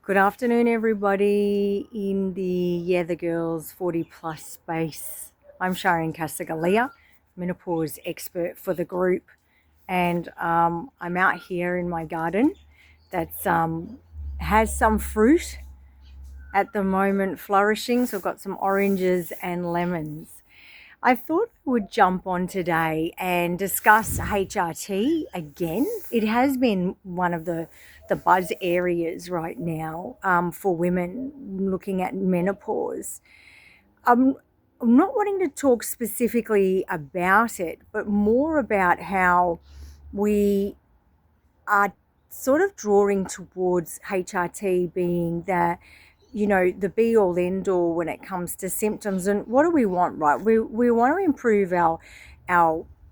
Good afternoon, everybody in the Girls 40 plus space. I'm Sharon Casagalia, menopause expert for the group, and I'm out here in my garden that's has some fruit at the moment flourishing. So I've got some oranges and lemons. I thought I would jump on today and discuss HRT again. It has been one of the buzz areas right now for women looking at menopause. Um, I'm not wanting to talk specifically about it, but more about how we are sort of drawing towards HRT being the be all end all when it comes to symptoms. And what do we want, right? We want to improve our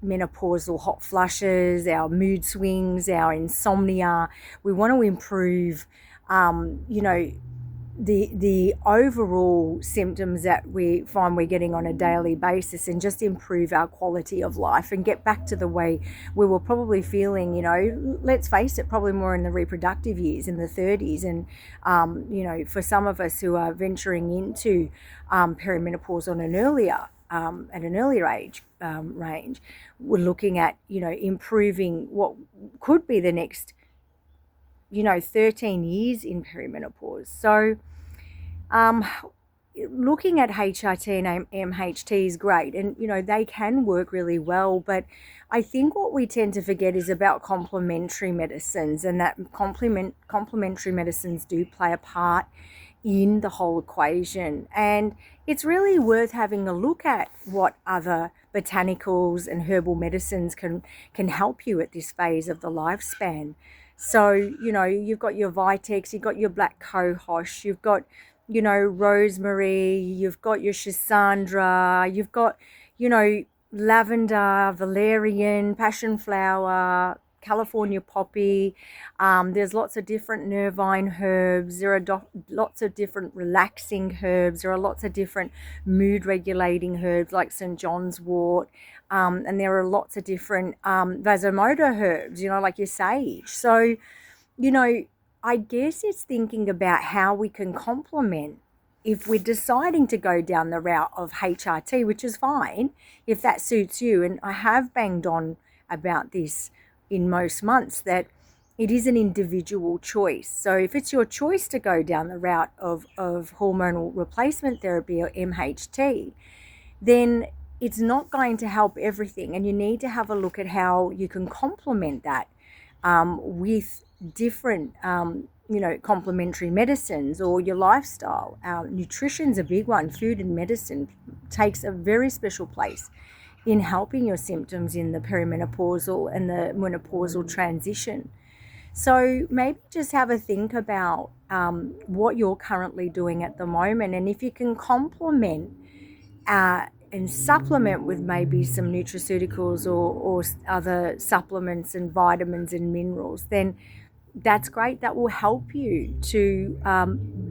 menopausal hot flushes, our mood swings, our insomnia. We want to improve, the overall symptoms that we find we're getting on a daily basis, and just improve our quality of life and get back to the way we were probably feeling, let's face it, probably more in the reproductive years, in the 30s. And for some of us who are venturing into perimenopause on at an earlier age range, we're looking at improving what could be the next 13 years in perimenopause. So um, looking at HRT and MHT is great, and they can work really well, but I think what we tend to forget is about complementary medicines, and that complementary medicines do play a part in the whole equation. And it's really worth having a look at what other botanicals and herbal medicines can help you at this phase of the lifespan. So, you've got your Vitex, you've got your black cohosh, you've got, rosemary, you've got your schisandra, you've got, lavender, valerian, passion flower, California poppy. There's lots of different nervine herbs. There are lots of different relaxing herbs. There are lots of different mood regulating herbs like St. John's wort. And there are lots of different vasomotor herbs, like your sage. So, I guess it's thinking about how we can complement if we're deciding to go down the route of HRT, which is fine if that suits you. And I have banged on about this in most months, that it is an individual choice. So if it's your choice to go down the route of hormonal replacement therapy or MHT, then it's not going to help everything. And you need to have a look at how you can complement that with different, complementary medicines or your lifestyle. Nutrition's a big one. Food and medicine takes a very special place in helping your symptoms in the perimenopausal and the menopausal transition. So maybe just have a think about what you're currently doing at the moment, and if you can complement and supplement with maybe some nutraceuticals or other supplements and vitamins and minerals, then that's great. That will help you to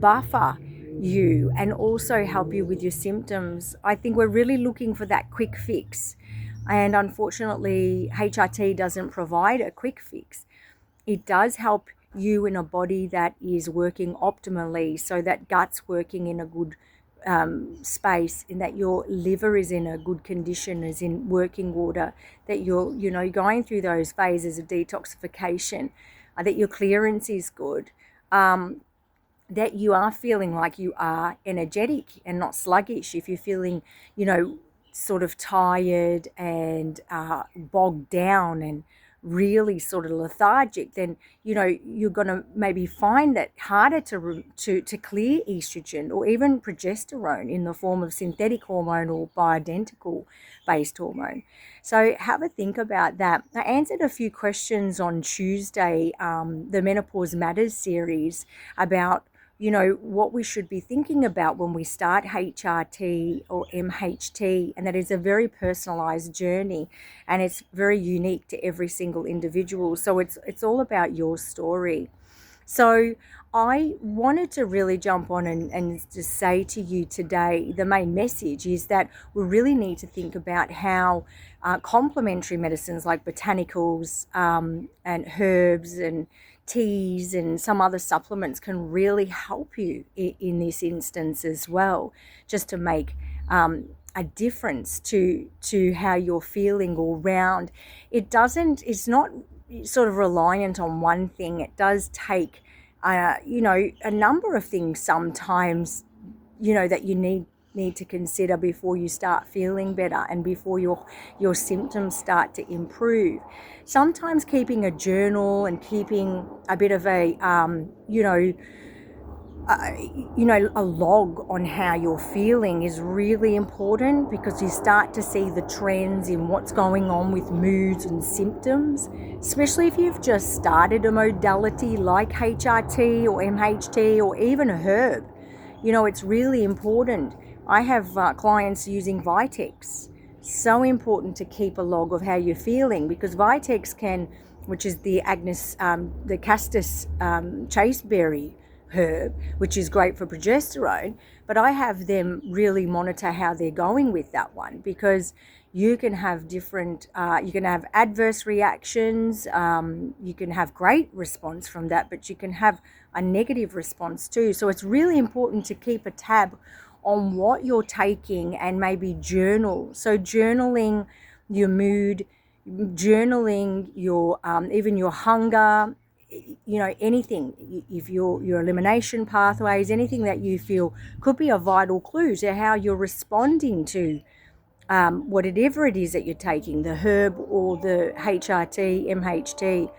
buffer you and also help you with your symptoms. I think we're really looking for that quick fix. And unfortunately, HRT doesn't provide a quick fix. It does help you in a body that is working optimally, so that gut's working in a good space, in that your liver is in a good condition, is in working order, that you're going through those phases of detoxification, that your clearance is good, that you are feeling like you are energetic and not sluggish. If you're feeling sort of tired and bogged down and really sort of lethargic, then you're going to maybe find that harder to clear estrogen or even progesterone in the form of synthetic hormone or bioidentical based hormone. So have a think about that. I answered a few questions on Tuesday, the Menopause Matters series, about what we should be thinking about when we start HRT or MHT, and that is a very personalized journey, and it's very unique to every single individual. So it's all about your story. So I wanted to really jump on and just say to you today, the main message is that we really need to think about how complementary medicines like botanicals and herbs and teas and some other supplements can really help you in this instance as well, just to make a difference to how you're feeling all round. It's not sort of reliant on one thing. It does take a number of things sometimes, that you need to consider before you start feeling better and before your symptoms start to improve. Sometimes keeping a journal and keeping a bit of a log on how you're feeling is really important, because you start to see the trends in what's going on with moods and symptoms, especially if you've just started a modality like HRT or MHT or even a herb. It's really important. I have clients using Vitex. So important to keep a log of how you're feeling, because Vitex which is the the castus chasteberry herb, which is great for progesterone, but I have them really monitor how they're going with that one, because you can have you can have adverse reactions, you can have great response from that, but you can have a negative response too. So it's really important to keep a tab on what you're taking and maybe journal. So journaling your mood, journaling your even your hunger, anything, if your elimination pathways, anything that you feel could be a vital clue to how you're responding to whatever it is that you're taking, the herb or the HRT, MHT.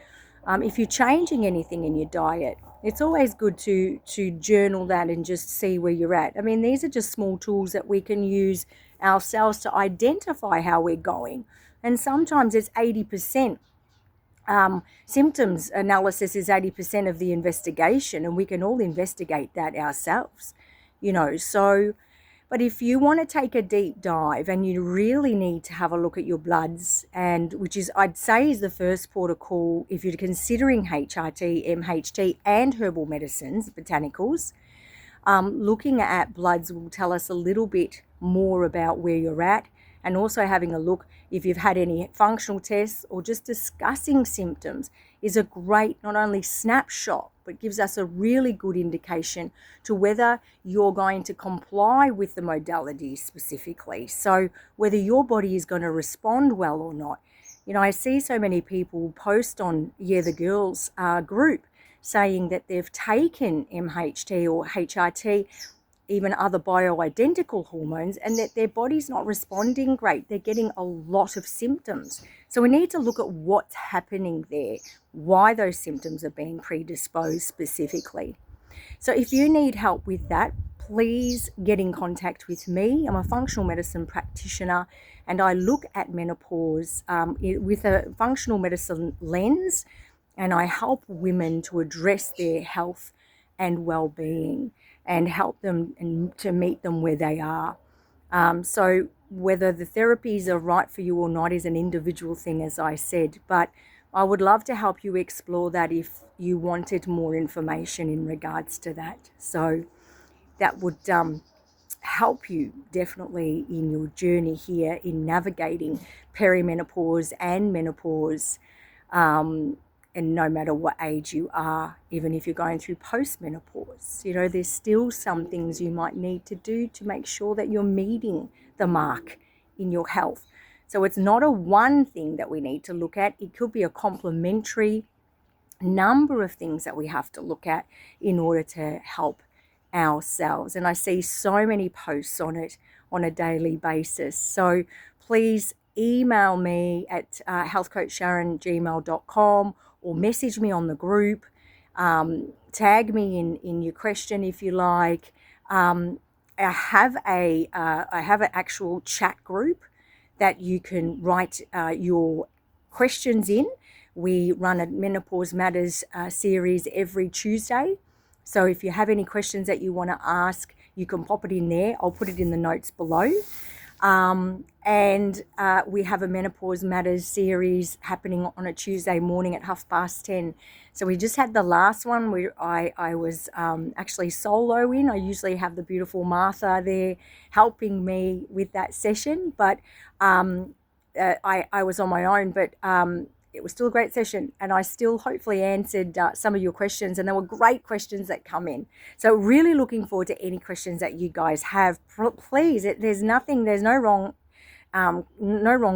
If you're changing anything in your diet, it's always good to journal that and just see where you're at. I mean, these are just small tools that we can use ourselves to identify how we're going. And sometimes it's 80%. Symptoms analysis is 80% of the investigation, and we can all investigate that ourselves, So, but if you want to take a deep dive and you really need to have a look at your bloods, and which is, I'd say, is the first port of call if you're considering HRT, MHT, and herbal medicines, botanicals. Looking at bloods will tell us a little bit more about where you're at, and also having a look if you've had any functional tests or just discussing symptoms is a great not only snapshot, but gives us a really good indication to whether you're going to comply with the modality specifically. So whether your body is going to respond well or not. I see so many people post on the girls group saying that they've taken MHT or HRT, even other bioidentical hormones, and that their body's not responding great. They're getting a lot of symptoms. So we need to look at what's happening there, why those symptoms are being predisposed specifically. So if you need help with that, please get in contact with me. I'm a functional medicine practitioner, and I look at menopause with a functional medicine lens, and I help women to address their health and well-being and help them and to meet them where they are. So whether the therapies are right for you or not is an individual thing, as I said, but I would love to help you explore that if you wanted more information in regards to that. So that would help you definitely in your journey here in navigating perimenopause and menopause. And no matter what age you are, even if you're going through postmenopause, there's still some things you might need to do to make sure that you're meeting the mark in your health. So it's not a one thing that we need to look at. It could be a complementary number of things that we have to look at in order to help ourselves. And I see so many posts on it on a daily basis. So please email me at healthcoachsharon@gmail.com or message me on the group. Tag me in your question if you like. I have an actual chat group that you can write your questions in. We run a Menopause Matters series every Tuesday. So if you have any questions that you want to ask, you can pop it in there. I'll put it in the notes below. And we have a Menopause Matters series happening on a Tuesday morning at 10:30. So we just had the last one where I was actually solo in. I usually have the beautiful Martha there helping me with that session, but I was on my own. But it was still a great session, and I still hopefully answered some of your questions, and there were great questions that come in. So really looking forward to any questions that you guys have. Please, there's no wrong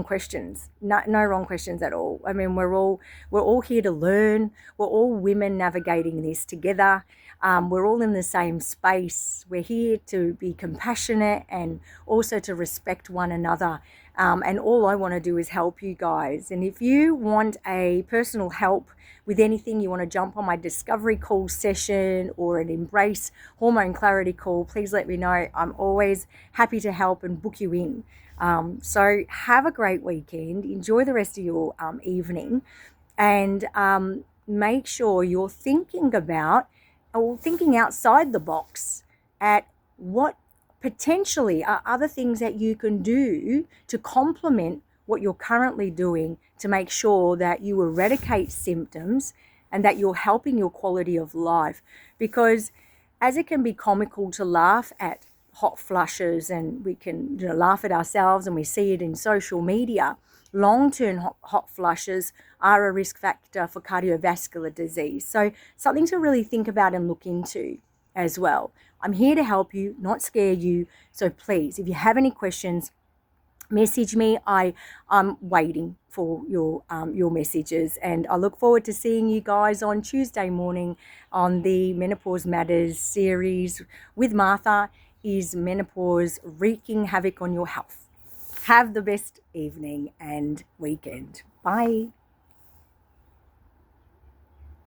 questions, no wrong questions at all. I mean, we're all here to learn. We're all women navigating this together. We're all in the same space. We're here to be compassionate and also to respect one another. And all I want to do is help you guys. And if you want a personal help with anything, you want to jump on my discovery call session or an embrace hormone clarity call, please let me know. I'm always happy to help and book you in. So have a great weekend. Enjoy the rest of your evening, and make sure you're thinking about or thinking outside the box at what potentially are other things that you can do to complement what you're currently doing to make sure that you eradicate symptoms and that you're helping your quality of life. Because as it can be comical to laugh at hot flushes, and we can laugh at ourselves, and we see it in social media, long-term hot flushes are a risk factor for cardiovascular disease. So something to really think about and look into as well. I'm here to help you, not scare you. So please, if you have any questions, message me. I'm waiting for your messages, and I look forward to seeing you guys on Tuesday morning on the Menopause Matters series with Martha. Is menopause wreaking havoc on your health? Have the best evening and weekend. Bye.